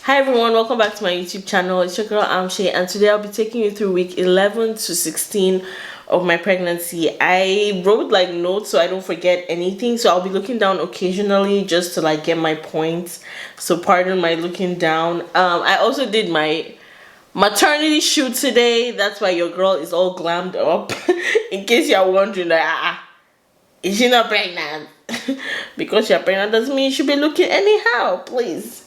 Hi everyone, welcome back to my YouTube channel. It's your girl Amshay, and today I'll be taking you through week 11 to 16 of my pregnancy. I wrote like notes so I don't forget anything, so I'll be looking down occasionally just to like get my points. So pardon my looking down. I also did my maternity shoot today. That's why your girl is all glammed up. In case you're wondering, like, is she not pregnant? Because you're pregnant doesn't mean you should be looking anyhow, please.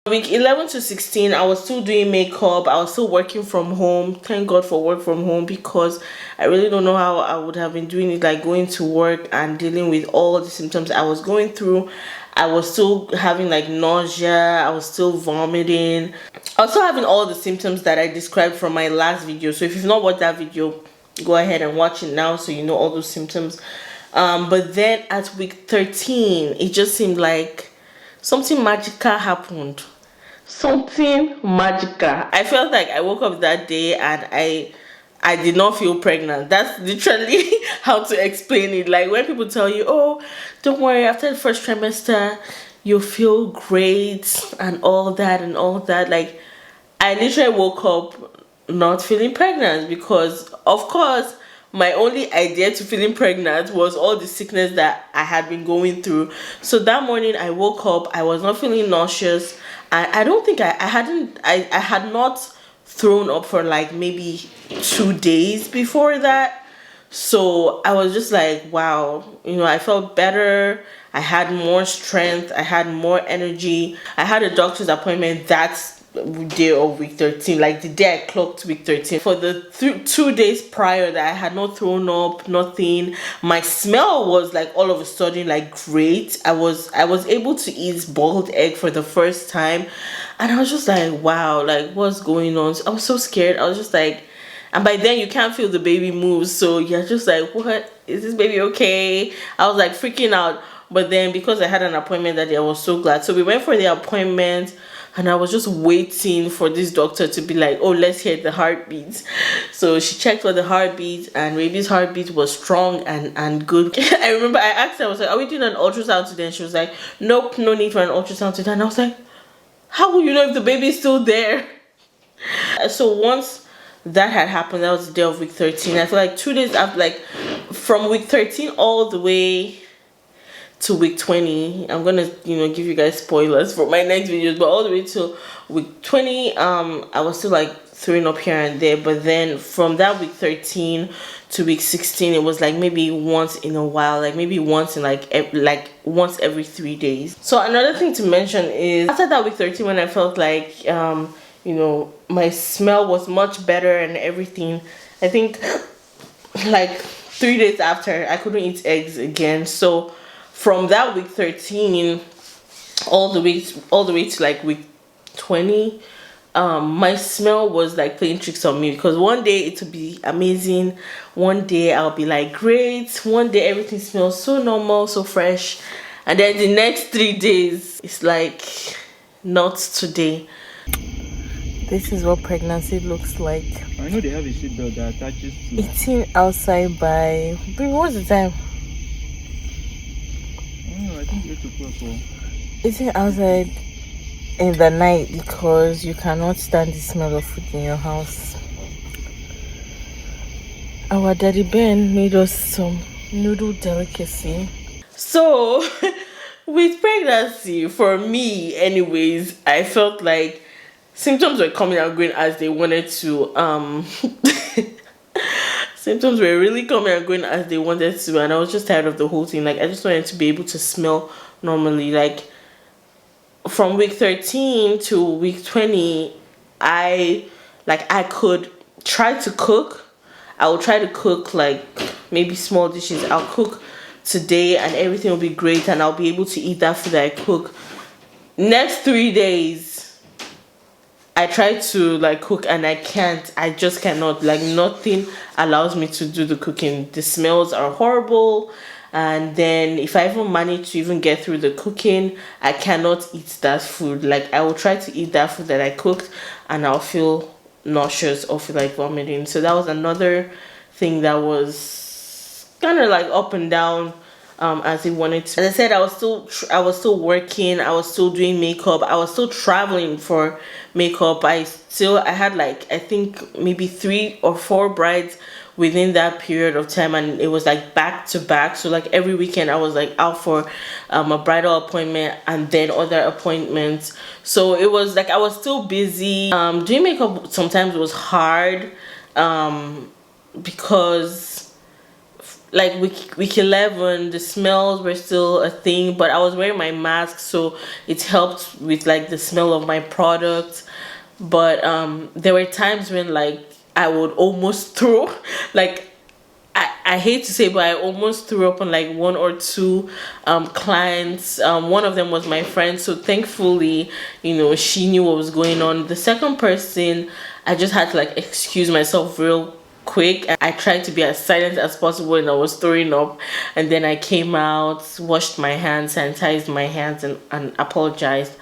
Week 11 to 16, I was still doing makeup. I was still working from home. Thank God for work from home, because I really don't know how I would have been doing it, like going to work and dealing with all the symptoms I was going through. I was still having like nausea. I was still vomiting. I was still having all the symptoms that I described from my last video. So if you've not watched that video, go ahead and watch it now so you know all those symptoms. But then at week 13, it just seemed like something magical happened. Something magical. I felt like I woke up that day and I did not feel pregnant. That's literally how to explain it. Like when people tell you, oh, don't worry, after the first trimester you'll feel great and all that and all that. Like I literally woke up not feeling pregnant, because of course my only idea to feeling pregnant was all the sickness that I had been going through. So that morning I woke up, I was not feeling nauseous. I don't think I had not thrown up for like maybe 2 days before that. So I was just like, wow, I felt better. I had more strength. I had more energy. I had a doctor's appointment that day of week 13, like the day I clocked week 13. For the 2 days prior that I had not thrown up, nothing. My smell was like all of a sudden like great. I was able to eat boiled egg for the first time, and I was just like, wow, like what's going on? I was so scared. I was just like, and by then you can't feel the baby move, so you're just like, what, is this baby okay? I was like freaking out. But then because I had an appointment that day, I was so glad. So we went for the appointment, and I was just waiting for this doctor to be like, oh, let's hear the heartbeats. So she checked for the heartbeat, and baby's heartbeat was strong and good. I remember I asked her, I was like, are we doing an ultrasound today? And she was like, nope, no need for an ultrasound today. And I was like, how will you know if the baby is still there? So once that had happened, that was the day of week 13. I feel like 2 days after, like from week 13 all the way to week 20, I'm gonna give you guys spoilers for my next videos, but all the way to week 20, I was still like throwing up here and there. But then from that week 13 to week 16, it was like maybe once in a while, like maybe once in like once every 3 days. So another thing to mention is after that week 13, when I felt like my smell was much better and everything, I think like 3 days after, I couldn't eat eggs again. So from that week 13 all the way to like week 20, my smell was like playing tricks on me, because one day it would be amazing, one day I'll be like great, one day everything smells so normal, so fresh, and then the next 3 days it's like not today. This is what pregnancy looks like. I know they have a seatbelt that attaches to. Eating outside by, baby, what's the time? I think 8 o'clock. Eating outside in the night because you cannot stand the smell of food in your house. Our daddy Ben made us some noodle delicacy. So with pregnancy, for me anyways, I felt like symptoms were coming and going as they wanted to. Symptoms were really coming and going as they wanted to, and I was just tired of the whole thing. Like I just wanted to be able to smell normally. Like from week 13 to week 20, I could try to cook. I will try to cook like maybe small dishes. I'll cook today and everything will be great, and I'll be able to eat that food that I cook. Next 3 days I try to like cook and I can't. I just cannot. Like nothing allows me to do the cooking. The smells are horrible, and then if I even manage to even get through the cooking, I cannot eat that food. Like I will try to eat that food that I cooked, and I'll feel nauseous or feel like vomiting. So that was another thing that was kind of like up and down, as he wanted to. As I said, I was still working, I was still doing makeup, I was still traveling for makeup. I had like, I think maybe 3 or 4 brides within that period of time, and it was like back to back. So like every weekend I was like out for a bridal appointment and then other appointments. So it was like I was still busy. Doing makeup sometimes was hard, because like week 11 the smells were still a thing, but I was wearing my mask, so it helped with like the smell of my product. But there were times when like I would almost throw, like I hate to say, but I almost threw up on like 1 or 2 clients. One of them was my friend, so thankfully, she knew what was going on. The second person, I just had to like excuse myself real quick. I tried to be as silent as possible, and I was throwing up. And then I came out, washed my hands, sanitized my hands, and apologized.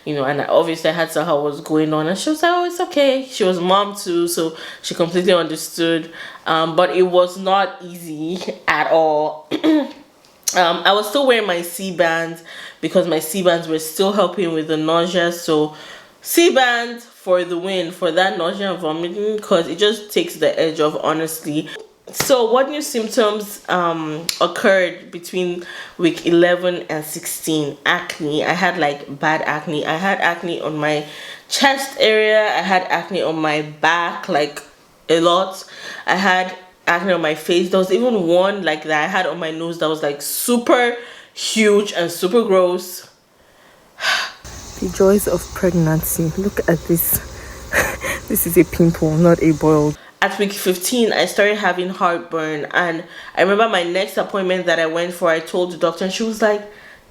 And obviously I had to tell her what was going on, and she was like, "Oh, it's okay." She was mom too, so she completely understood. But it was not easy at all. I was still wearing my C-bands because my C-bands were still helping with the nausea. So C-bands for the win for that nausea and vomiting, because it just takes the edge off, honestly. So what new symptoms occurred between week 11 and 16? Acne. I had like bad acne. I had acne on my chest area. I had acne on my back, like a lot. I had acne on my face. There was even one like that I had on my nose that was like super huge and super gross. The joys of pregnancy. Look at this. This is a pimple, not a boil. At week 15, I started having heartburn, and I remember my next appointment that I went for, I told the doctor, and she was like,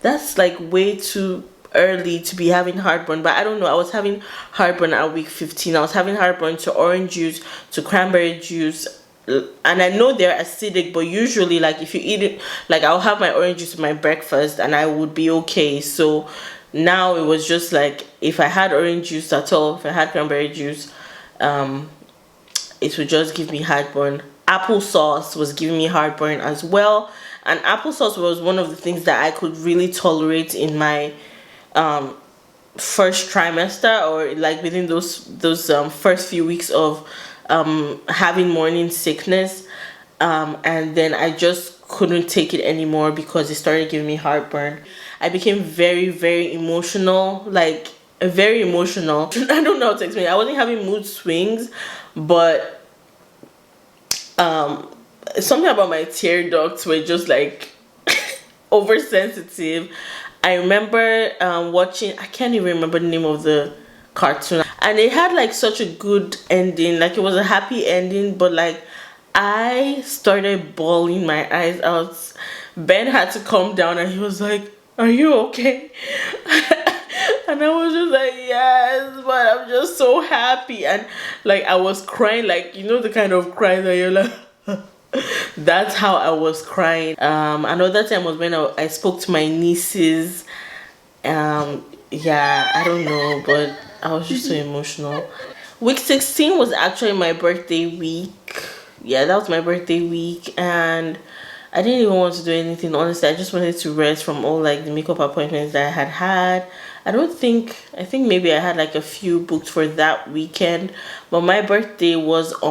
"That's like way too early to be having heartburn." But I don't know, I was having heartburn at week 15. I was having heartburn to orange juice, to cranberry juice, and I know they're acidic, but usually like if you eat it, like I'll have my orange juice with my breakfast and I would be okay. So now it was just like, if I had orange juice at all, if I had cranberry juice, it would just give me heartburn. Applesauce was giving me heartburn as well, and applesauce was one of the things that I could really tolerate in my first trimester, or like within those first few weeks of having morning sickness, and then I just couldn't take it anymore because it started giving me heartburn. I became very, very emotional, like very emotional. I don't know how to explain it. I wasn't having mood swings, but something about my tear ducts were just like oversensitive. I remember watching, I can't even remember the name of the cartoon, and it had like such a good ending, like it was a happy ending, but like I started bawling my eyes out. Ben had to calm down, and he was like, "Are you okay?" And I was just like, "Yes, but I'm just so happy." And like I was crying, like the kind of cry that you're like that's how I was crying. Another time was when I spoke to my nieces. Yeah, I don't know, but I was just so emotional. Week 16 was actually my birthday week. Yeah, that was my birthday week, and I didn't even want to do anything, honestly. I just wanted to rest from all like the makeup appointments that I had. I think maybe I had like a few booked for that weekend, but my birthday was it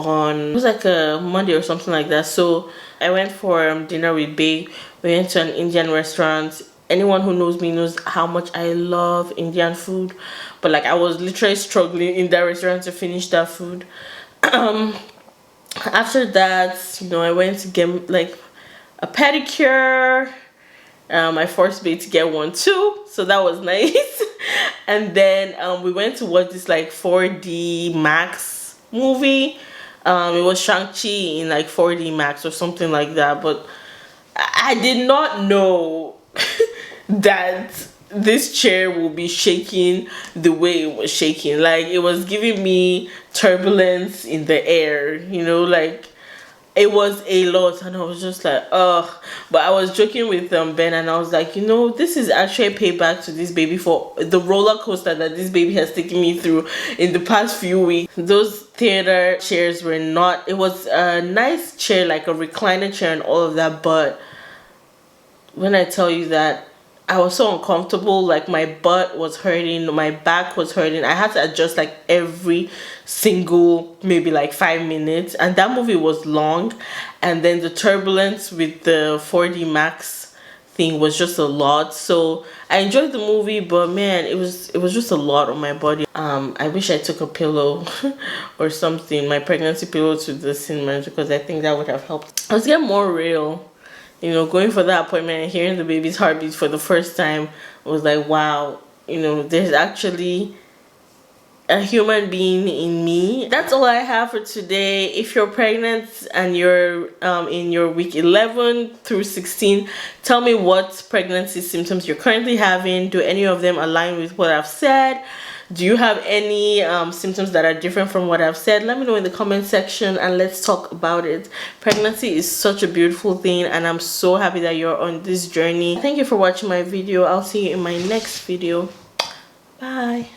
was like a Monday or something like that. So I went for dinner with Bae. We went to an Indian restaurant. Anyone who knows me knows how much I love Indian food, but like I was literally struggling in that restaurant to finish that food. After that, I went to get like a pedicure. I forced Bae to get one too, so that was nice. And then we went to watch this like 4D Max movie. It was Shang-Chi in like 4D Max or something like that, but I did not know that this chair will be shaking the way it was shaking. Like it was giving me turbulence in the air, like It was a lot, and I was just like, ugh. But I was joking with Ben, and I was like, you know, this is actually payback to this baby for the roller coaster that this baby has taken me through in the past few weeks. Those theater chairs were not, it was a nice chair, like a recliner chair and all of that, but when I tell you that I was so uncomfortable, like my butt was hurting, my back was hurting. I had to adjust like every single maybe like 5 minutes, and that movie was long, and then the turbulence with the 4D Max thing was just a lot. So I enjoyed the movie, but man, it was just a lot on my body. I wish I took a pillow or something, my pregnancy pillow, to the cinema, because I think that would have helped. I was getting more real. You know, going for that appointment and hearing the baby's heartbeat for the first time was like, wow, you know, there's actually a human being in me. That's all I have for today. If you're pregnant and you're in your week 11 through 16, tell me what pregnancy symptoms you're currently having. Do any of them align with what I've said? Do you have any symptoms that are different from what I've said? Let me know in the comment section and let's talk about it. Pregnancy is such a beautiful thing, and I'm so happy that you're on this journey. Thank you for watching my video. I'll see you in my next video. Bye.